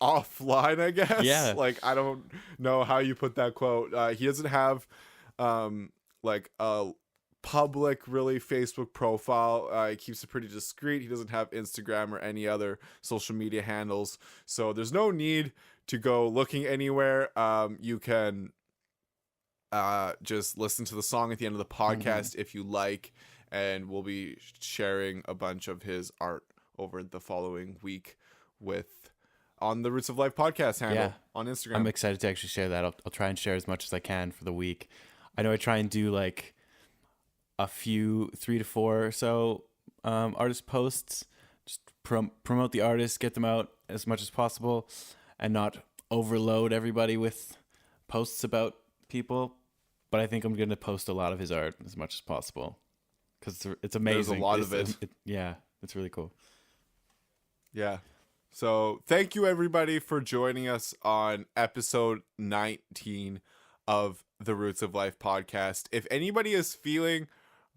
A: offline, I guess.
B: Yeah.
A: Like, I don't know how you put that quote. He doesn't have like a public really Facebook profile. He keeps it pretty discreet. He doesn't have Instagram or any other social media handles, so there's no need to go looking anywhere. You can just listen to the song at the end of the podcast if you like, and we'll be sharing a bunch of his art over the following week on the Roots of Life podcast handle on Instagram.
B: I'm excited to actually share that. I'll try and share as much as I can for the week. I know I try and do like a few 3 to 4 or so artist posts, just promote the artists, get them out as much as possible and not overload everybody with posts about people. But I think I'm going to post a lot of his art as much as possible because it's amazing.
A: There's a lot of it.
B: Yeah, it's really cool.
A: Yeah. So thank you everybody for joining us on episode 19 of the Roots of Life podcast. If anybody is feeling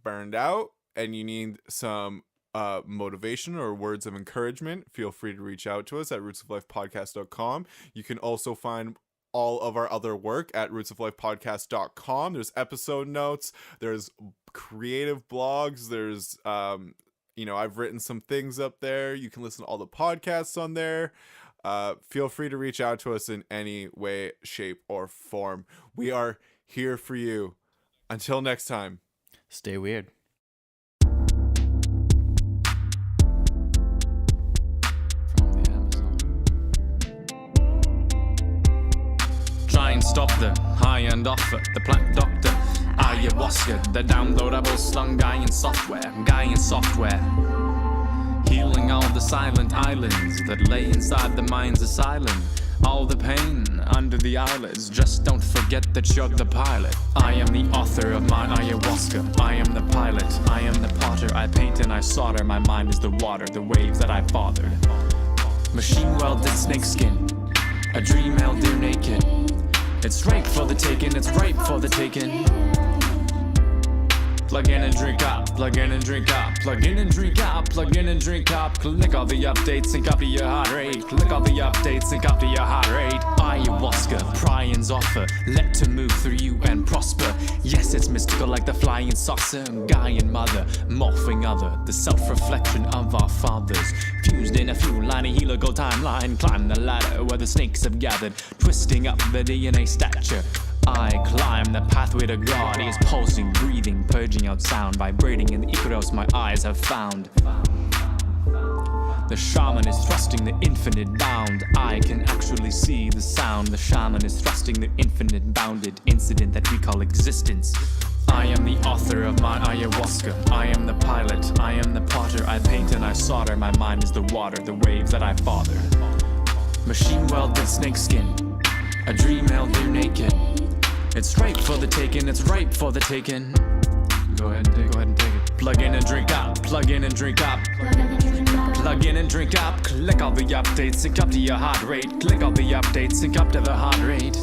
A: burned out and you need some motivation or words of encouragement, feel free to reach out to us at rootsoflifepodcast.com. You can also find all of our other work at rootsoflifepodcast.com. There's episode notes, there's creative blogs, there's I've written some things up there. You can listen to all the podcasts on there. Feel free to reach out to us in any way, shape, or form. We are here for you. Until next time.
B: Stay weird. From the Amazon.
D: Try and stop the high-end offer, the plant doctor, ayahuasca, the downloadable slung guy in software. Healing all the silent islands that lay inside the mind's asylum. All the pain under the eyelids, just don't forget that you're the pilot. I am the author of my ayahuasca. I am the pilot, I am the potter. I paint and I solder, my mind is the water, the waves that I fathered. Machine welded snakeskin, a dream held dear naked. It's ripe for the taking, it's ripe for the taking. Plug in and drink up, plug in and drink up, plug in and drink up, plug in and drink up. Click all the updates, sync up to your heart rate. Click all the updates, sync up to your heart rate. Ayahuasca, Prian's offer, let to move through you and prosper. Yes, it's mystical like the flying saucer. Guy and mother, morphing other, the self-reflection of our fathers. Fused in a few-line helical timeline. Climb the ladder where the snakes have gathered, twisting up the DNA stature. I climb the pathway to God. He is pulsing, breathing, purging out sound, vibrating in the icaros my eyes have found. The shaman is thrusting the infinite bound. I can actually see the sound. The shaman is thrusting the infinite bounded incident that we call existence. I am the author of my ayahuasca. I am the pilot, I am the potter. I paint and I solder, my mind is the water, the waves that I father. Machine welded snakeskin, a dream held near naked. It's ripe for the taking, it's ripe for the taking. Go ahead and take it. Plug in and drink up, plug in and drink up. Plug in and drink up, click all the updates, sync up to your heart rate. Click all the updates, sync up to the heart rate.